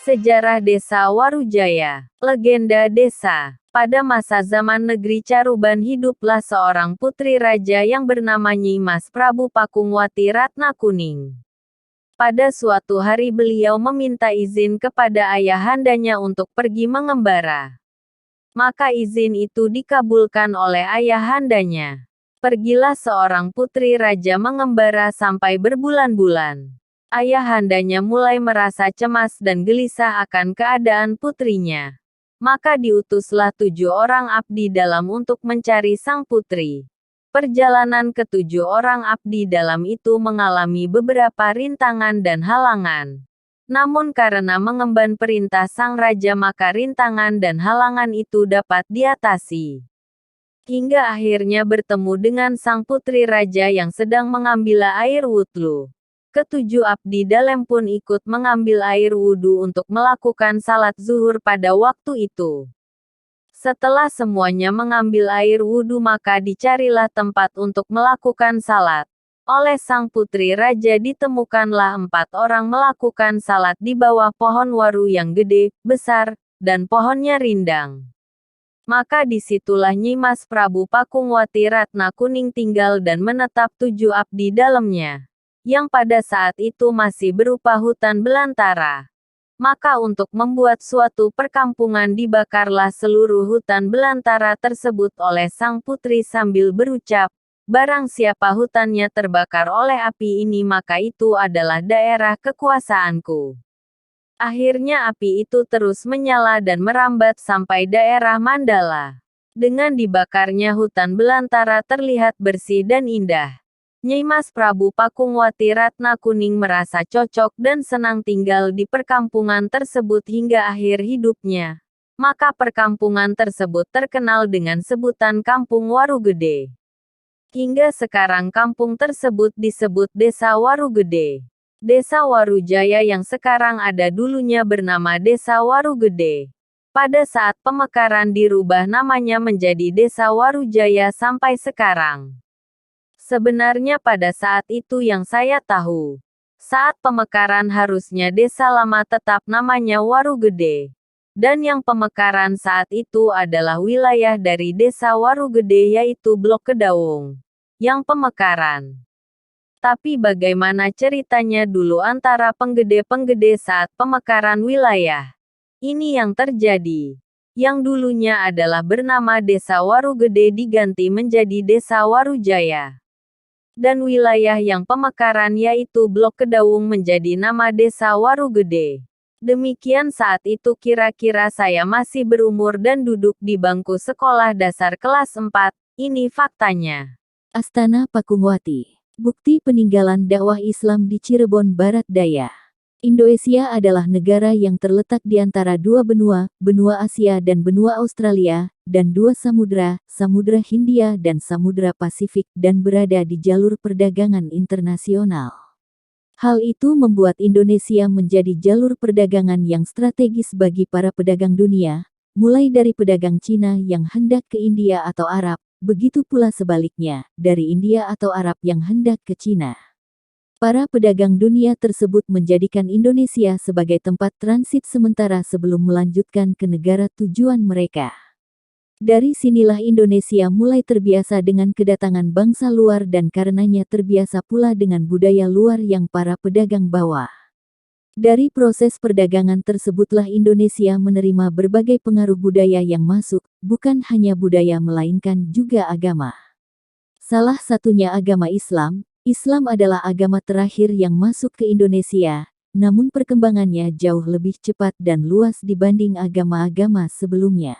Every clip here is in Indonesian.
Sejarah Desa Warujaya. Legenda desa. Pada masa zaman negeri Caruban hiduplah seorang putri raja yang bernama Nyi Mas Prabu Pakungwati Ratna Kuning. Pada suatu hari beliau meminta izin kepada ayahandanya untuk pergi mengembara. Maka izin itu dikabulkan oleh ayahandanya. Pergilah seorang putri raja mengembara sampai berbulan-bulan. Ayahandanya mulai merasa cemas dan gelisah akan keadaan putrinya. Maka diutuslah 7 orang abdi dalam untuk mencari sang putri. Perjalanan ke-7 orang abdi dalam itu mengalami beberapa rintangan dan halangan. Namun karena mengemban perintah sang raja maka rintangan dan halangan itu dapat diatasi. Hingga akhirnya bertemu dengan sang putri raja yang sedang mengambil air wudhu. Ke-7 abdi dalam pun ikut mengambil air wudhu untuk melakukan salat zuhur pada waktu itu. Setelah semuanya mengambil air wudhu maka dicarilah tempat untuk melakukan salat. Oleh sang putri raja ditemukanlah 4 orang melakukan salat di bawah pohon waru yang gede, besar, dan pohonnya rindang. Maka disitulah Nyi Mas Prabu Pakungwati Ratna Kuning tinggal dan menetap 7 abdi dalamnya, yang pada saat itu masih berupa hutan belantara. Maka untuk membuat suatu perkampungan dibakarlah seluruh hutan belantara tersebut oleh sang putri sambil berucap, barang siapa hutannya terbakar oleh api ini maka itu adalah daerah kekuasaanku. Akhirnya api itu terus menyala dan merambat sampai daerah Mandala. Dengan dibakarnya hutan belantara terlihat bersih dan indah. Nyi Mas Prabu Pakungwati Ratna Kuning merasa cocok dan senang tinggal di perkampungan tersebut hingga akhir hidupnya. Maka perkampungan tersebut terkenal dengan sebutan Kampung Waru Gede. Hingga sekarang kampung tersebut disebut Desa Waru Gede. Desa Warujaya yang sekarang ada dulunya bernama Desa Waru Gede. Pada saat pemekaran dirubah namanya menjadi Desa Warujaya sampai sekarang. Sebenarnya pada saat itu yang saya tahu. Saat pemekaran harusnya desa lama tetap namanya Waru Gede. Dan yang pemekaran saat itu adalah wilayah dari Desa Waru Gede yaitu Blok Kedawung. Yang pemekaran. Tapi bagaimana ceritanya dulu antara penggede-penggede saat pemekaran wilayah? Ini yang terjadi. Yang dulunya adalah bernama Desa Waru Gede diganti menjadi Desa Warujaya. Dan wilayah yang pemekaran yaitu Blok Kedawung menjadi nama Desa Waru Gede. Demikian saat itu kira-kira saya masih berumur dan duduk di bangku sekolah dasar kelas 4, ini faktanya. Astana Pakungwati. Bukti peninggalan dakwah Islam di Cirebon Barat Daya. Indonesia adalah negara yang terletak di antara 2 benua, benua Asia dan benua Australia, dan 2 samudra, Samudra Hindia dan Samudra Pasifik, dan berada di jalur perdagangan internasional. Hal itu membuat Indonesia menjadi jalur perdagangan yang strategis bagi para pedagang dunia, mulai dari pedagang Cina yang hendak ke India atau Arab, begitu pula sebaliknya, dari India atau Arab yang hendak ke Cina. Para pedagang dunia tersebut menjadikan Indonesia sebagai tempat transit sementara sebelum melanjutkan ke negara tujuan mereka. Dari sinilah Indonesia mulai terbiasa dengan kedatangan bangsa luar dan karenanya terbiasa pula dengan budaya luar yang para pedagang bawa. Dari proses perdagangan tersebutlah Indonesia menerima berbagai pengaruh budaya yang masuk, bukan hanya budaya melainkan juga agama. Salah satunya agama Islam. Islam adalah agama terakhir yang masuk ke Indonesia, namun perkembangannya jauh lebih cepat dan luas dibanding agama-agama sebelumnya.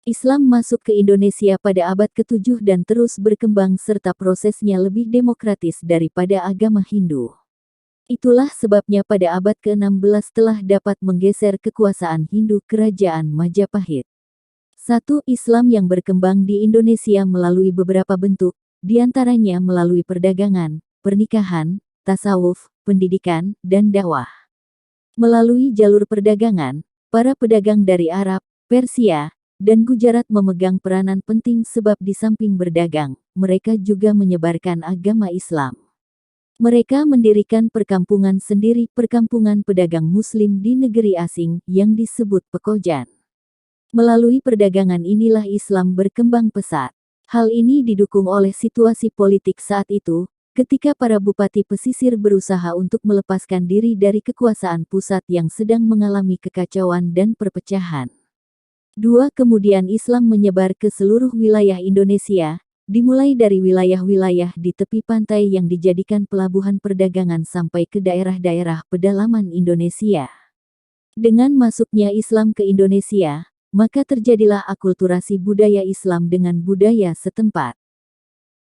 Islam masuk ke Indonesia pada abad ke-7 dan terus berkembang serta prosesnya lebih demokratis daripada agama Hindu. Itulah sebabnya pada abad ke-16 telah dapat menggeser kekuasaan Hindu Kerajaan Majapahit. 1. Islam yang berkembang di Indonesia melalui beberapa bentuk, di antaranya melalui perdagangan, pernikahan, tasawuf, pendidikan, dan dakwah. Melalui jalur perdagangan, para pedagang dari Arab, Persia, dan Gujarat memegang peranan penting sebab di samping berdagang, mereka juga menyebarkan agama Islam. Mereka mendirikan perkampungan sendiri, perkampungan pedagang muslim di negeri asing yang disebut Pekojan. Melalui perdagangan inilah Islam berkembang pesat. Hal ini didukung oleh situasi politik saat itu, ketika para bupati pesisir berusaha untuk melepaskan diri dari kekuasaan pusat yang sedang mengalami kekacauan dan perpecahan. Kemudian Islam menyebar ke seluruh wilayah Indonesia, dimulai dari wilayah-wilayah di tepi pantai yang dijadikan pelabuhan perdagangan sampai ke daerah-daerah pedalaman Indonesia. Dengan masuknya Islam ke Indonesia, maka terjadilah akulturasi budaya Islam dengan budaya setempat.